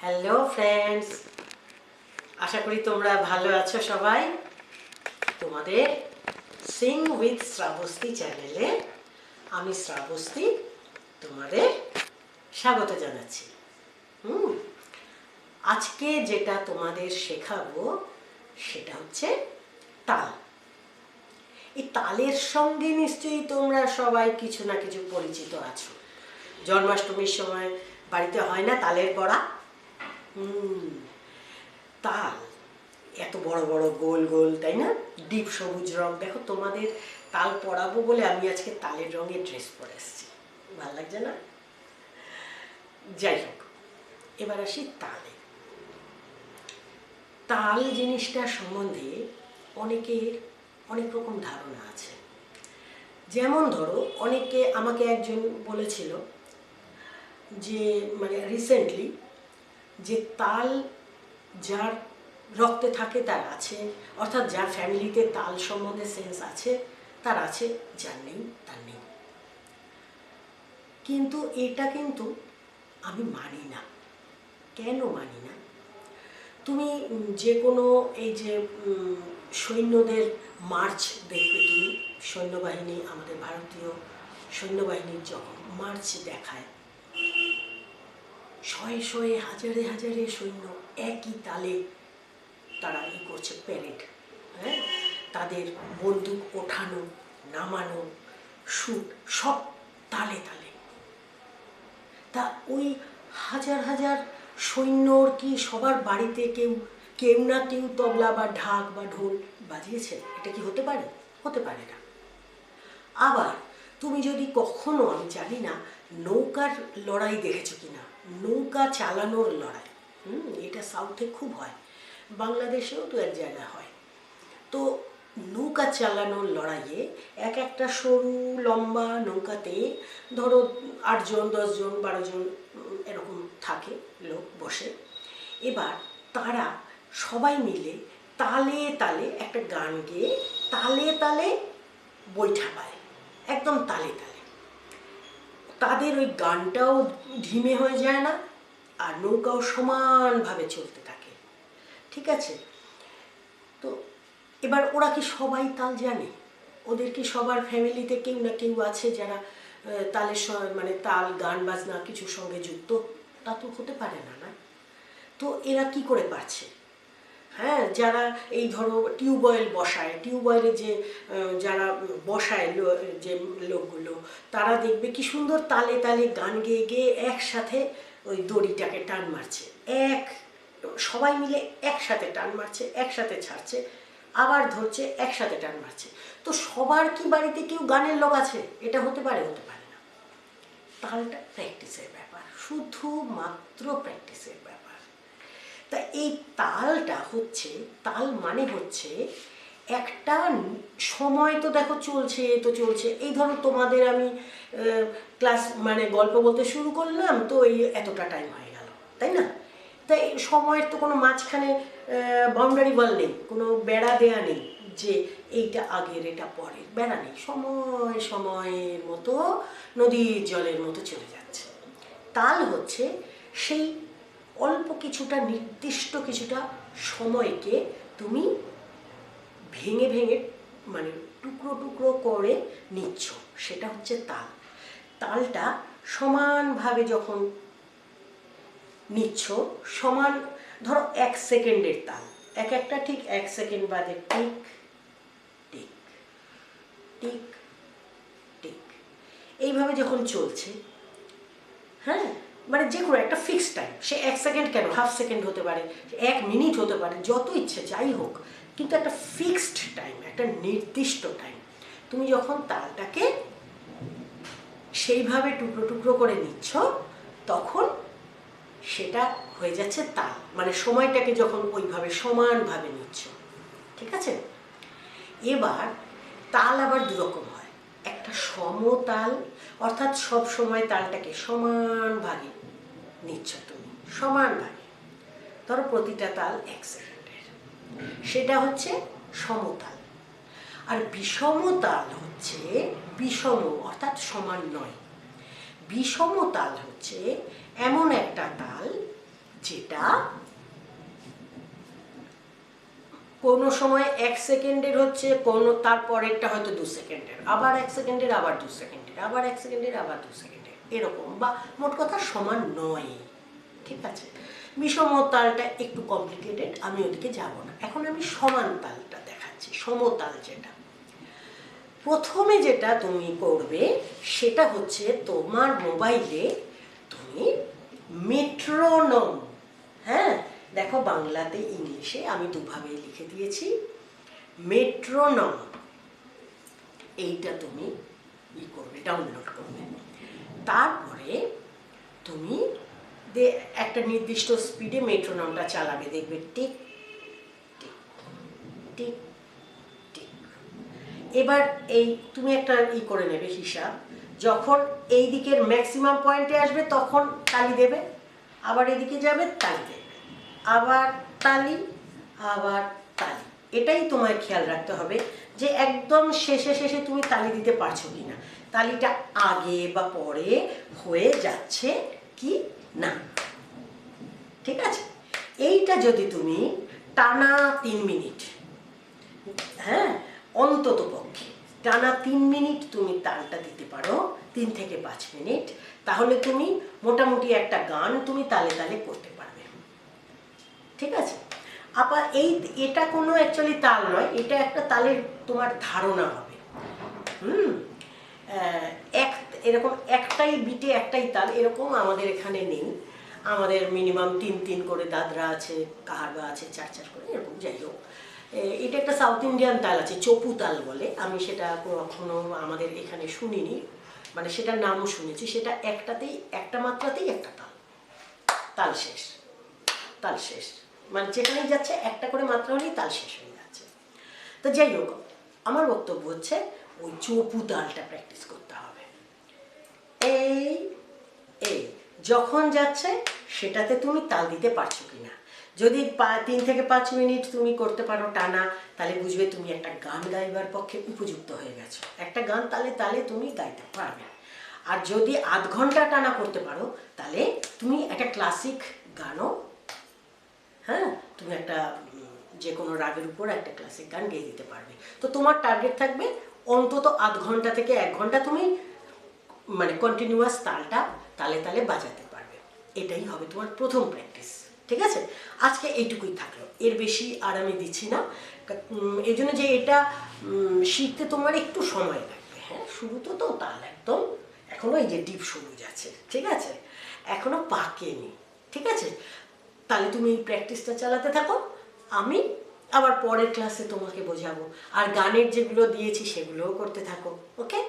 Hello friends, আশা করি তোমরা ভালো আছো সবাই। তোমাদের সিং উইথ শ্রাবস্তি চ্যানেলে আমি শ্রাবস্তি তোমাদের স্বাগত জানাচ্ছি। আজকে যেটা তোমাদের শেখাবো সেটা হচ্ছে তাল। এই তালের সঙ্গে নিশ্চয়ই তোমরা সবাই কিছু না কিছু পরিচিত আছো। জন্মাষ্টমীর সময় বাড়িতে হয় না তালের বড়া? তাল এত বড় বড় গোল গোল, তাই না? ডিপ সবুজ রং। দেখো, তোমাদের তাল পরাবো বলে আমি আজকে তালের রঙের ড্রেস পরে এসেছি। ভালো লাগছে না? যাই হোক, এবার আসি তালে। তাল জিনিসটা সম্বন্ধে অনেকের অনেক রকম ধারণা আছে। যেমন ধরো, অনেকে আমাকে একজন বলেছিল যে রিসেন্টলি যে তাল যার রক্তে থাকে তার আছে, অর্থাৎ যার ফ্যামিলিতে তাল সম্বন্ধে সেন্স আছে তার আছে, যার নেই তার নেই। কিন্তু এটা কিন্তু আমি মানি না। কেন মানি না? তুমি যে কোনো এই যে সৈন্যদের মার্চ দেখবে, তুমি সৈন্যবাহিনী, আমাদের ভারতীয় সৈন্যবাহিনীর যখন মার্চ দেখায়, শয়ে শয়ে হাজারে হাজারে সৈন্য একই তালে তারা করছে প্যারেড। হ্যাঁ, তাদের বন্দুক ওঠানো নামানো, শুট, সব তালে তালে। তা ওই হাজার হাজার সৈন্যর কি সবার বাড়িতে কেউ কেউ না কেউ তবলা বা ঢাক বা ঢোল বাজিয়েছে? এটা কি হতে পারে? হতে পারে না। আবার তুমি যদি কখনো, আমি জানি না নৌকার লড়াই দেখেছো কিনা, নৌকা চালানোর লড়াই, এটা সাউথে খুব হয়, বাংলাদেশেও তো এক জায়গায় হয়। তো নৌকা চালানোর লড়াইয়ে এক একটা সরু লম্বা নৌকাতে ধরো 8 জন 10 জন 12 জন এরকম থাকে লোক বসে। এবার তারা সবাই মিলে তালে তালে একটা গান গেয়ে তালে তালে বৈঠা পায়, একদম তালে তালে। তাদের ওই গানটাও ধিমে হয়ে যায় না, আর নৌকাও সমানভাবে চলতে থাকে। ঠিক আছে? তো এবার ওরা কি সবাই তাল জানে? ওদের কি সবার ফ্যামিলিতে কেউ না কেউ আছে যারা তালের তাল গান বাজনা কিছুর সঙ্গে যুক্ত? তা তো হতে পারে না, না? তো এরা কি করে পারছে? হ্যাঁ, যারা এই ধরো টিউবওয়েল বসায়, টিউবওয়েলে যে যারা বসায় যে লোকগুলো, তারা দেখবে কি সুন্দর তালে তালে গান গেয়ে গেয়ে একসাথে ওই দড়িটাকে টান মারছে, সবাই মিলে একসাথে টান মারছে, একসাথে ছাড়ছে, আবার ধরছে, একসাথে টান মারছে। তো সবার কি বাড়িতে কেউ গানের লোক আছে? এটা হতে পারে? হতে পারে না। তালটা প্র্যাকটিসের ব্যাপার, শুধুমাত্র প্র্যাকটিসের ব্যাপার। তা এই তালটা হচ্ছে, তাল মানে হচ্ছে একটা সময়, তো দেখো চলছে তো চলছে। এই ধরো তোমাদের আমি ক্লাস গল্প বলতে শুরু করলাম, তো এই এতটা টাইম হয়ে গেল, তাই না? তাই সময়ের তো কোনো মাঝখানে বাউন্ডারি ওয়াল নেই, কোনো বেড়া দেয়া নেই যে এইটা আগের এটা পরের, বেড়া নেই। সময় সময়ের মতো নদীর জলের মতো চলে যাচ্ছে। তাল হচ্ছে সেই অল্প কিছুটা, নির্দিষ্ট কিছুটা সময়কে তুমি ভেঙে ভেঙে টুকরো টুকরো করে নিচ্ছ, সেটা হচ্ছে তাল। তালটা সমানভাবে যখন নিচ্ছ, সমান ধরো 1 সেকেন্ডের তাল, এক একটা ঠিক 1 সেকেন্ড বাদে টিক টিক টিক টিক, এইভাবে যখন চলছে, হ্যাঁ, যে কোনো একটা ফিক্সড টাইম, সে 1 সেকেন্ড কেন, হাফ সেকেন্ড হতে পারে, 1 মিনিট হতে পারে, যত ইচ্ছে যাই হোক, কিন্তু একটা ফিক্সড টাইম, একটা নির্দিষ্ট টাইম। তুমি যখন তালটাকে সেইভাবে টুকরো টুকরো করে নিচ্ছ, তখন সেটা হয়ে যাচ্ছে তাল। সময়টাকে যখন ওইভাবে সমানভাবে নিচ্ছ, ঠিক আছে? এবার তাল আবার দুরকম হয়। একটা সমতাল, অর্থাৎ সব সময় তালটাকে সমান ভাগে নিচ্ছ তুমি, সমান ভাগে, ধরো প্রতিটা তাল 1 সেকেন্ডের, সেটা হচ্ছে সমতাল। আর বিষমতাল হচ্ছে, বিষম অর্থাৎ সমান নয়, বিষমতাল হচ্ছে এমন একটা তাল যেটা কোনো সময় 1 সেকেন্ডের হচ্ছে, কোনো তারপরেরটা হয়তো 2 সেকেন্ডের, আবার 1 সেকেন্ডের, আবার 2 সেকেন্ডের, আবার 1 সেকেন্ডের, আবার 2 সেকেন্ডের, এরকম, বা মোট কথা সমান নয়। ঠিক আছে, বিষম তালটা একটু কমপ্লিকেটেড, আমি ওদিকে যাব না। এখন আমি সমান তালটা দেখাচ্ছি, সমতাল যেটা। প্রথমে যেটা তুমি করবে সেটা হচ্ছে তোমার মোবাইলে তুমি মেট্রোনম, হ্যাঁ দেখো বাংলাতে ইংলিশে আমি দুভাবে লিখে দিয়েছি, মেট্রোনম, এইটা তুমি করবে, ডাউনলোড করবে। তারপরে তুমি একটা নির্দিষ্ট স্পিডে মেট্রোনমটা চালাবে, দেখবে টিক টিক টিক টিক। এবার এই তুমি একটা করে নেবে হিসাব, যখন এই দিকের ম্যাক্সিমাম পয়েন্টে আসবে তখন তালি দেবে, আবার এদিকে যাবে তালি দেবে, আবার তালি, আবার তালি। এটাই তোমায় খেয়াল রাখতে হবে যে একদম শেষে শেষে তুমি তালি দিতে পারছো কিনা, তালিটা আগে বা পরে হয়ে যাচ্ছে কি না। ঠিক আছে, এইটা যদি তুমি টানা 3 মিনিট, হ্যাঁ অন্তত পক্ষে টানা 3 মিনিট তুমি তালটা দিতে পারো, 3 থেকে 5 মিনিট, তাহলে তুমি মোটামুটি একটা গান তুমি তালে তালে করতে পারবে। ঠিক আছে, আবার এটা কোনো অ্যাকচুয়ালি তাল নয়, এটা একটা তালের তোমার ধারণা হবে। এরকম একটাই বিটে একটাই তাল এরকম আমাদের এখানে নেই, আমাদের মিনিমাম 3-3 করে দাদরা আছে, কাহারবা আছে 4-4 করে, এরকম। যাই হোক, এটা একটা সাউথ ইন্ডিয়ান তাল আছে, চপু তাল বলে, আমি সেটা কখনো আমাদের এখানে শুনিনি, মানে সেটার নামও শুনেছি। সেটা একটাতেই, একটা মাত্রাতেই একটা তাল, তাল শেষ, তাল শেষ, মানে যেখানেই যাচ্ছে একটা করে মাত্রা হলেই তাল শেষ হয়ে যাচ্ছে। তো যাই হোক, আমার বক্তব্য হচ্ছে ওই চপু তালটা প্র্যাকটিস করতে হবে। এই এই যখন যাচ্ছে সেটাতে তুমি তাল দিতে পারছো কিনা, যদি 3 থেকে 5 মিনিট তুমি করতে পারো টানা, তাহলে বুঝবে তুমি একটা গান গাইবার পক্ষে উপযুক্ত হয়ে গেছো, একটা গান তালে তালে তুমি গাইতে পারবে। আর যদি আধ ঘন্টা টানা করতে পারো তাহলে তুমি একটা ক্লাসিক গানও, হ্যাঁ তুমি একটা যে কোনো রাগের উপর একটা ক্লাসিক গান গেয়ে দিতে পারবে। তো তোমার টার্গেট থাকবে অন্তত আধ ঘন্টা থেকে 1 ঘন্টা তুমি মানে কন্টিনিউয়াস তালটা তালে তালে বাজাতে পারবে, এটাই হবে তোমার প্রথম প্র্যাকটিস। ঠিক আছে, আজকে এইটুকুই থাকলো, এর বেশি আর আমি দিচ্ছি না, এই জন্য যে এটা শিখতে তোমার একটু সময় লাগবে। হ্যাঁ, শুরুতে তো তাল একদম এখনো এই যে ডিপ সবুজ আছে, ঠিক আছে, এখনো পাকেনি। ঠিক আছে, তাহলে তুমি এই প্র্যাকটিসটা চালাতে থাকো, আমি আবার পরের ক্লাসে তোমাকে বোঝাবো, আর গানের যেগুলো দিয়েছি সেগুলোও করতে থাকো। ওকে।